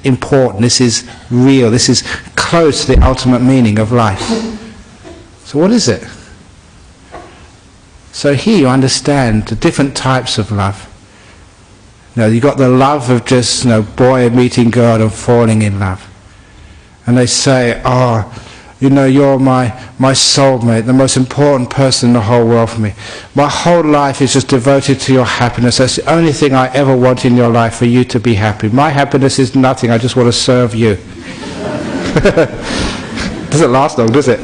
important, this is real, this is close to the ultimate meaning of life. So what is it? So here you understand the different types of love. You've got the love of just boy meeting girl and falling in love. And they say, you're my soulmate, the most important person in the whole world for me. My whole life is just devoted to your happiness. That's the only thing I ever want in your life, for you to be happy. My happiness is nothing, I just want to serve you. Doesn't last long, does it?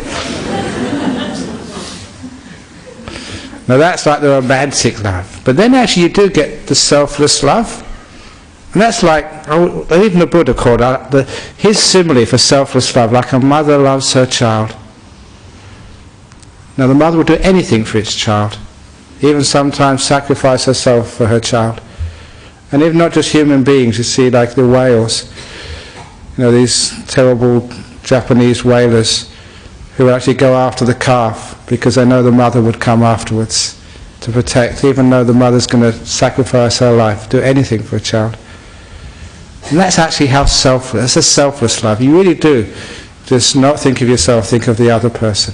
Now that's like the romantic love. But then actually you do get the selfless love. And that's like, even the Buddha called his simile for selfless love, like a mother loves her child. Now the mother will do anything for its child, even sometimes sacrifice herself for her child. And if not just human beings, you see like the whales, these terrible Japanese whalers who actually go after the calf because they know the mother would come afterwards to protect, even though the mother's going to sacrifice her life, do anything for a child. And that's actually how selfless, that's a selfless love. You really do just not think of yourself, think of the other person.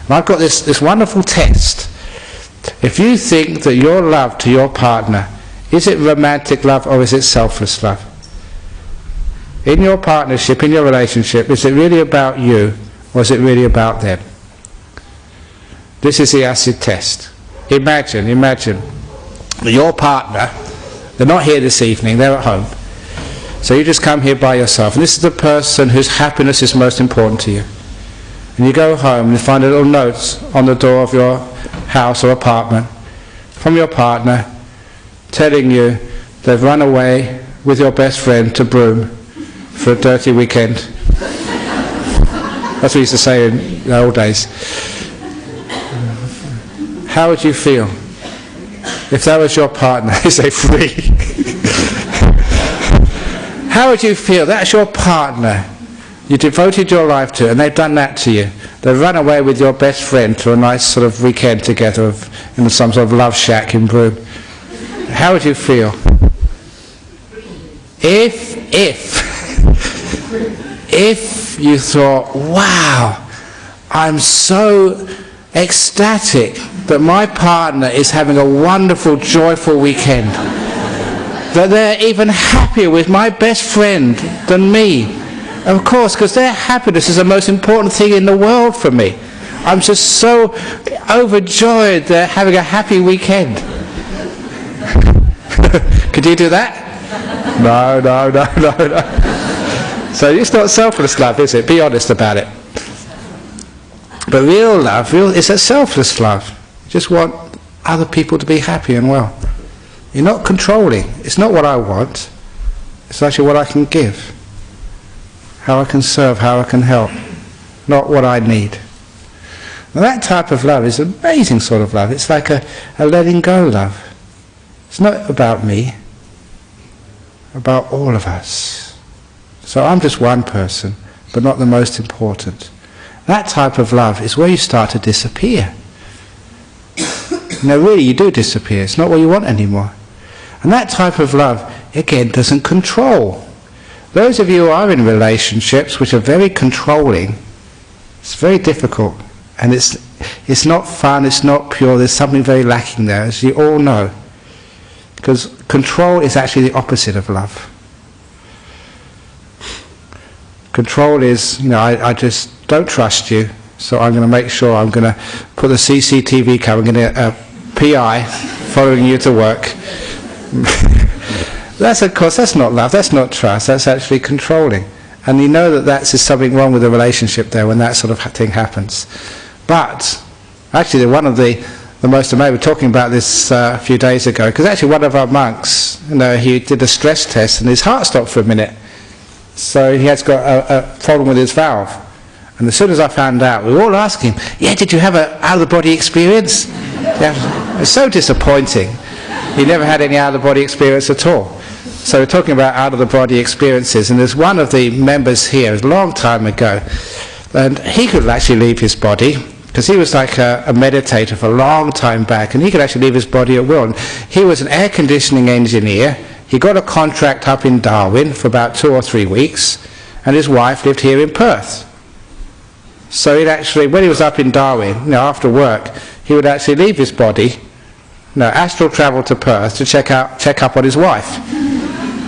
And I've got this wonderful test. If you think that your love to your partner, is it romantic love or is it selfless love? In your partnership, in your relationship, is it really about you or is it really about them? This is the acid test. Imagine your partner, they're not here this evening, they're at home. So you just come here by yourself, and this is the person whose happiness is most important to you. And you go home and you find a little note on the door of your house or apartment from your partner telling you they've run away with your best friend to Broome for a dirty weekend. That's what we used to say in the old days. How would you feel if that was your partner? You say free. How would you feel? That's your partner. You devoted your life to, and they've done that to you. They've run away with your best friend to a nice sort of weekend together in some sort of love shack in Broome. How would you feel? If you thought, wow, I'm so ecstatic that my partner is having a wonderful, joyful weekend, that they're even happier with my best friend than me. Of course, because their happiness is the most important thing in the world for me. I'm just so overjoyed they're having a happy weekend. Could you do that? No. So it's not selfless love, is it? Be honest about it. But real love is a selfless love. You just want other people to be happy and well. You're not controlling. It's not what I want. It's actually what I can give. How I can serve, how I can help. Not what I need. Now that type of love is an amazing sort of love. It's like a letting go love. It's not about me. About all of us. So I'm just one person, but not the most important. That type of love is where you start to disappear. No, really, you do disappear. It's not what you want anymore. And that type of love, again, doesn't control. Those of you who are in relationships which are very controlling, it's very difficult. And it's not fun, it's not pure, there's something very lacking there, as you all know. Because control is actually the opposite of love. Control is, I just don't trust you, so I'm going to make sure I'm going to put the CCTV camera, I'm going to get a PI following you to work. Of course, that's not love, that's not trust, that's actually controlling. And you know that there's something wrong with the relationship there when that sort of thing happens. But, actually, one of the most amazing, we were talking about this a few days ago, because actually one of our monks, he did a stress test and his heart stopped for a minute. So he has got a problem with his valve. And as soon as I found out, we were all asking him, did you have an out-of-the-body experience? Yeah, it was so disappointing. He never had any out-of-the-body experience at all. So we're talking about out-of-the-body experiences, and there's one of the members here, a long time ago, and he could actually leave his body, because he was like a meditator for a long time back, and he could actually leave his body at will. And he was an air conditioning engineer. He got a contract up in Darwin for about 2 or 3 weeks, and his wife lived here in Perth. So he'd actually, when he was up in Darwin, after work, he would actually leave his body, astral travel to Perth to check up on his wife.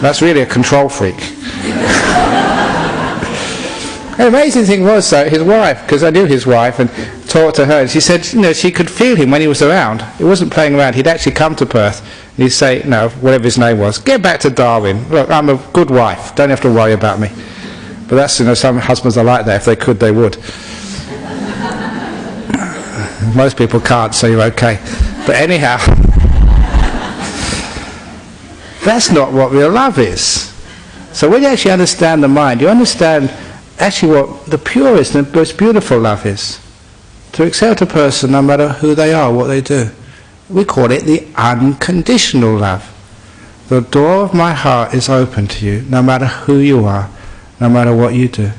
That's really a control freak. The amazing thing was, though, his wife, because I knew his wife and talked to her, and she said, she could feel him when he was around. He wasn't playing around. He'd actually come to Perth, and he'd say, whatever his name was, get back to Darwin. Look, I'm a good wife. Don't have to worry about me. But that's, some husbands are like that. If they could, they would. Most people can't, so you're okay. But anyhow, that's not what real love is. So when you actually understand the mind, you understand actually what the purest and most beautiful love is. To accept a person no matter who they are, what they do. We call it the unconditional love. The door of my heart is open to you, no matter who you are, no matter what you do.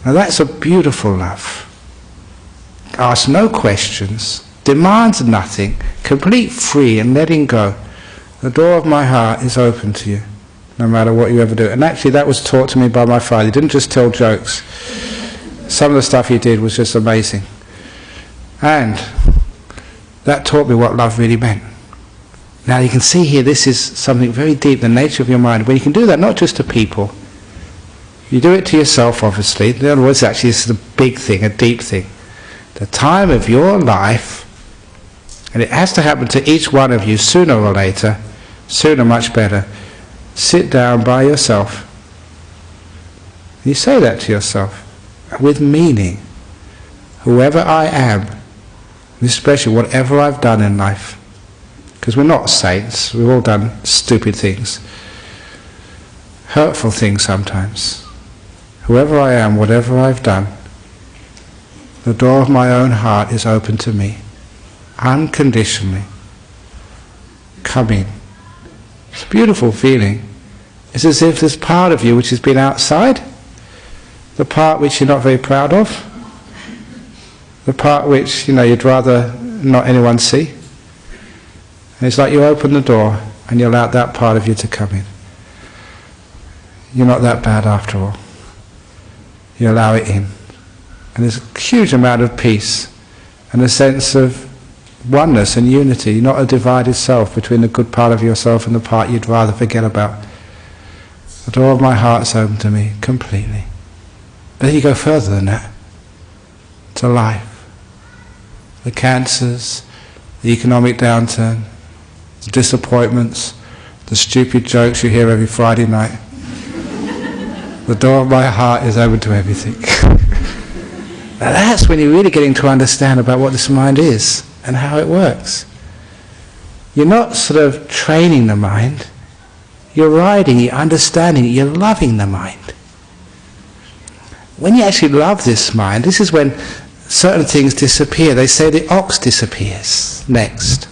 Now that's a beautiful love. Asks no questions, demands nothing, complete free and letting go. The door of my heart is open to you, no matter what you ever do. And actually that was taught to me by my father. He didn't just tell jokes. Some of the stuff he did was just amazing. And that taught me what love really meant. Now you can see here, this is something very deep, the nature of your mind. When you can do that, not just to people, you do it to yourself, obviously. In other words, actually, this is a big thing, a deep thing. The time of your life, and it has to happen to each one of you sooner or later, sooner much better. Sit down by yourself. You say that to yourself with meaning. Whoever I am, especially whatever I've done in life, because we're not saints, we've all done stupid things, hurtful things sometimes. Whoever I am, whatever I've done, the door of my own heart is open to me, unconditionally. Come in. It's a beautiful feeling. It's as if this part of you which has been outside, the part which you're not very proud of, the part which, you'd rather not anyone see. And it's like you open the door and you allow that part of you to come in. You're not that bad after all. You allow it in. And there's a huge amount of peace and a sense of oneness and unity, not a divided self between the good part of yourself and the part you'd rather forget about. The door of my heart is open to me completely. But then you go further than that, to life. The cancers, the economic downturn, the disappointments, the stupid jokes you hear every Friday night. The door of my heart is open to everything. Now that's when you're really getting to understand about what this mind is and how it works. You're not sort of training the mind, you're riding, you're understanding it, you're loving the mind. When you actually love this mind, this is when certain things disappear. They say the ox disappears next,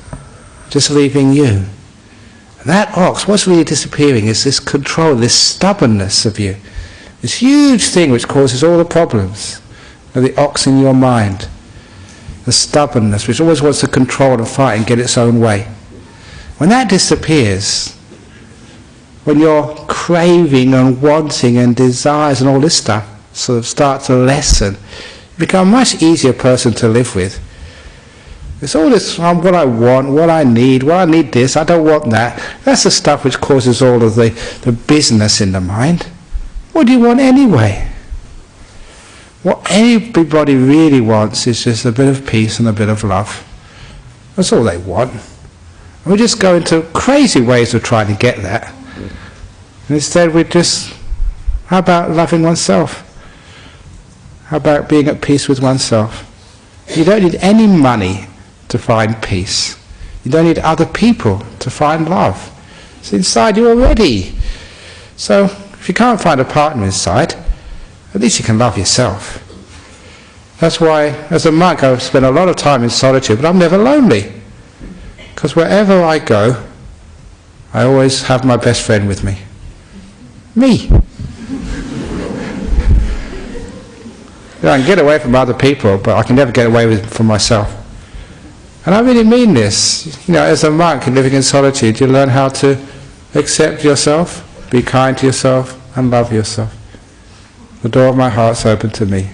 just leaving you. And that ox, what's really disappearing is this control, this stubbornness of you. This huge thing which causes all the problems. The ox in your mind. The stubbornness which always wants to control and fight and get its own way. When that disappears, when your craving and wanting and desires and all this stuff sort of start to lessen, you become a much easier person to live with. It's all this, what I want, what I need this, I don't want that. That's the stuff which causes all of the business in the mind. What do you want anyway? What everybody really wants is just a bit of peace and a bit of love. That's all they want. And we just go into crazy ways of trying to get that. And instead we just, how about loving oneself? How about being at peace with oneself? You don't need any money to find peace. You don't need other people to find love. It's inside you already. So if you can't find a partner inside, at least you can love yourself. That's why, as a monk, I've spent a lot of time in solitude, but I'm never lonely. Because wherever I go, I always have my best friend with me. Me. I can get away from other people, but I can never get away from myself. And I really mean this. As a monk and living in solitude, you learn how to accept yourself, be kind to yourself, and love yourself. The door of my heart's open to me.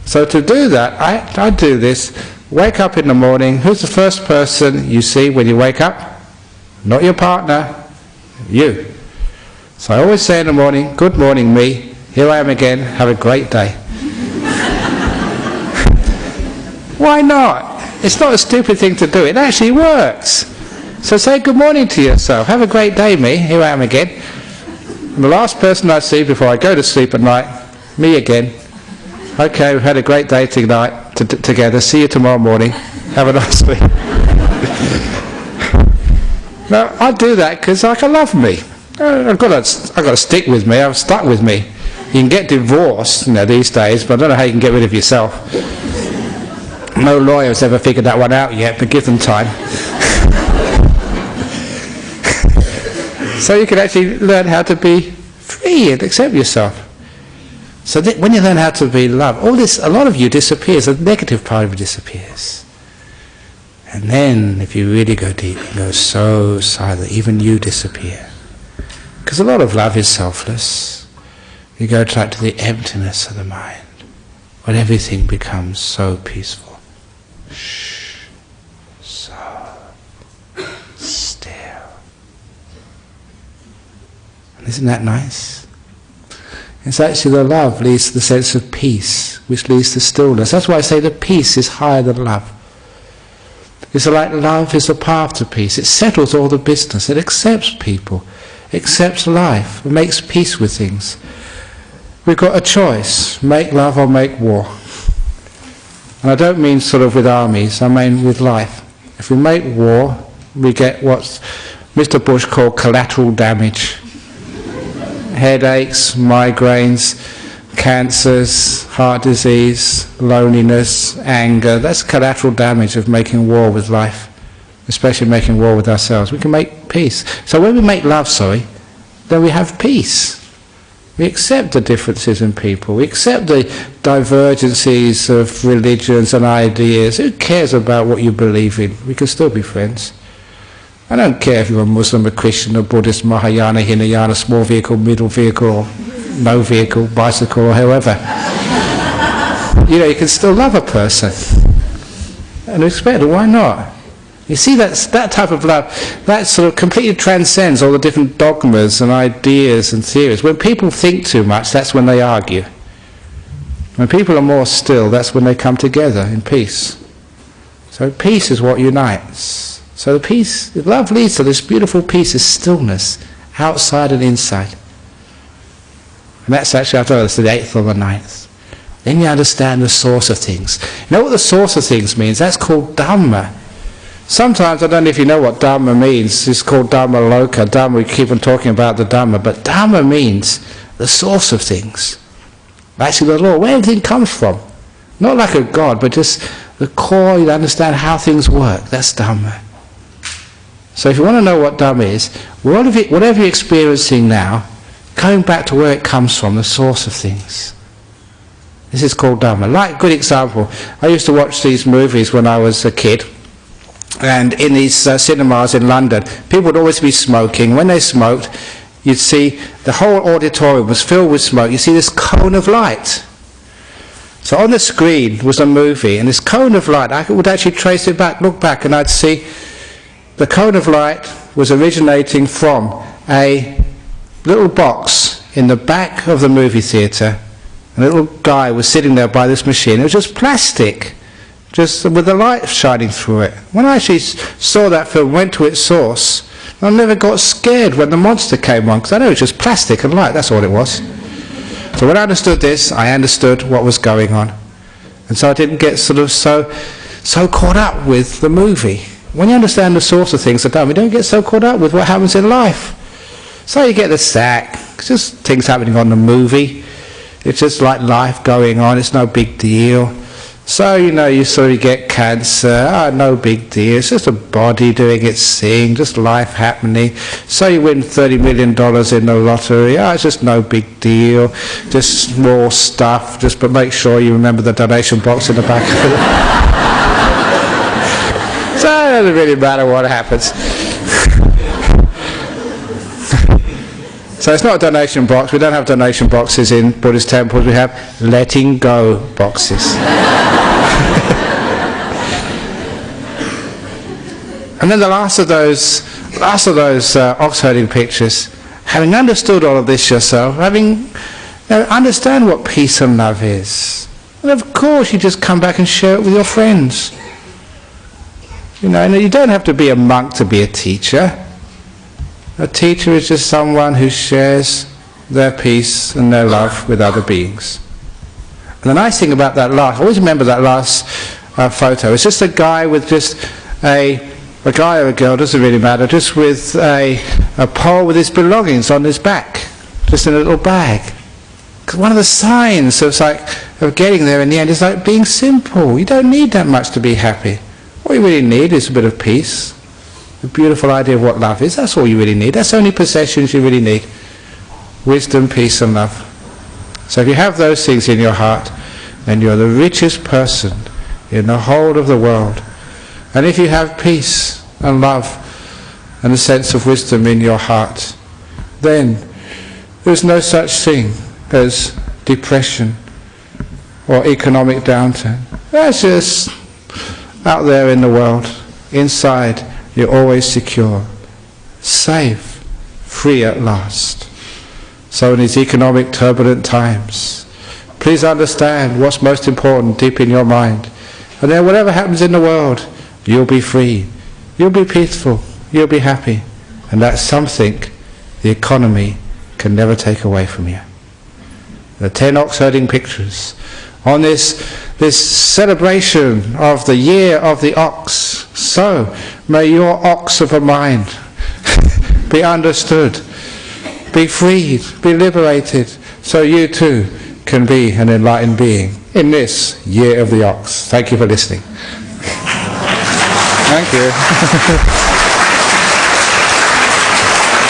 So to do that, I do this. Wake up in the morning. Who's the first person you see when you wake up? Not your partner, you. So I always say in the morning, good morning me, here I am again, have a great day. Why not? It's not a stupid thing to do, it actually works. So say good morning to yourself, have a great day me, here I am again. And the last person I see before I go to sleep at night, me again. Okay, we've had a great day tonight, together. See you tomorrow morning. Have a nice week. No, I do that because I love me. I've got to stick with me. I've stuck with me. You can get divorced, these days, but I don't know how you can get rid of yourself. No lawyer's ever figured that one out yet, but give them time. So you can actually learn how to be free and accept yourself. So when you learn how to be loved, a lot of you disappears. The negative part of you disappears. And then, if you really go deep, you go so silent, even you disappear. Because a lot of love is selfless. You go back to the emptiness of the mind, when everything becomes so peaceful. Shh. So still. And isn't that nice? It's actually the love leads to the sense of peace, which leads to stillness. That's why I say the peace is higher than love. It's like love is the path to peace. It settles all the business. It accepts people, accepts life, makes peace with things. We've got a choice, make love or make war. And I don't mean sort of with armies, I mean with life. If we make war, we get what Mr. Bush called collateral damage. Headaches, migraines, cancers, heart disease, loneliness, anger. That's collateral damage of making war with life, especially making war with ourselves. We can make peace. So when we make love, then we have peace. We accept the differences in people. We accept the divergencies of religions and ideas. Who cares about what you believe in? We can still be friends. I don't care if you're a Muslim, a Christian, a Buddhist, Mahayana, Hinayana, small vehicle, middle vehicle, or no vehicle, bicycle, or however. You can still love a person and respect it. Why not? You see, that type of love, that sort of completely transcends all the different dogmas and ideas and theories. When people think too much, that's when they argue. When people are more still, that's when they come together in peace. So peace is what unites. So the peace, love leads to this beautiful peace, is stillness, outside and inside. And that's actually, I don't know, it's the 8th or the 9th. Then you understand the source of things. You know what the source of things means? That's called Dharma. Sometimes, I don't know if you know what Dharma means, it's called Dharma Loka. Dharma, we keep on talking about the Dharma, but Dharma means the source of things. Actually the law, where everything comes from. Not like a God, but just the core, you understand how things work. That's Dharma. So if you want to know what Dharma is, whatever you're experiencing now, going back to where it comes from, the source of things. This is called Dharma. Like, good example, I used to watch these movies when I was a kid, and in these cinemas in London, people would always be smoking. When they smoked, you'd see the whole auditorium was filled with smoke. You see this cone of light. So on the screen was a movie, and this cone of light, I would actually trace it back, look back, and I'd see the cone of light was originating from a little box in the back of the movie theatre. A little guy was sitting there by this machine. It was just plastic, just with the light shining through it. When I actually saw that film, went to its source, I never got scared when the monster came on, because I know it was just plastic and light, that's all it was. So when I understood this, I understood what was going on. And so I didn't get sort of so caught up with the movie. When you understand the source of things, you don't get so caught up with what happens in life. So you get the sack, it's just things happening on the movie. It's just like life going on, it's no big deal. So, you sort of get cancer, no big deal, it's just a body doing its thing, just life happening. So you win $30 million in the lottery, it's just no big deal, just small stuff, but make sure you remember the donation box in the back of it. So it doesn't really matter what happens. So it's not a donation box. We don't have donation boxes in Buddhist temples. We have letting go boxes. And then the last of those ox herding pictures, having understood all of this yourself, understand what peace and love is. And of course you just come back and share it with your friends. And you don't have to be a monk to be a teacher. A teacher is just someone who shares their peace and their love with other beings. And the nice thing about that last, I always remember that last photo, it's just a guy with just a guy or a girl, doesn't really matter, just with a pole with his belongings on his back, just in a little bag. Because one of the signs of getting there in the end is like being simple. You don't need that much to be happy. What you really need is a bit of peace, a beautiful idea of what love is. That's all you really need. That's the only possessions you really need. Wisdom, peace and love. So if you have those things in your heart, then you're the richest person in the whole of the world. And if you have peace and love and a sense of wisdom in your heart, then there's no such thing as depression or economic downturn. That's just out there in the world. Inside, you're always secure, safe, free at last. So in these economic turbulent times, please understand what's most important deep in your mind. And then whatever happens in the world, you'll be free, you'll be peaceful, you'll be happy. And that's something the economy can never take away from you. The 10 ox herding pictures on this celebration of the year of the ox. So may your ox of a mind be understood, be freed, be liberated, so you too can be an enlightened being in this year of the ox. Thank you for listening. Thank you.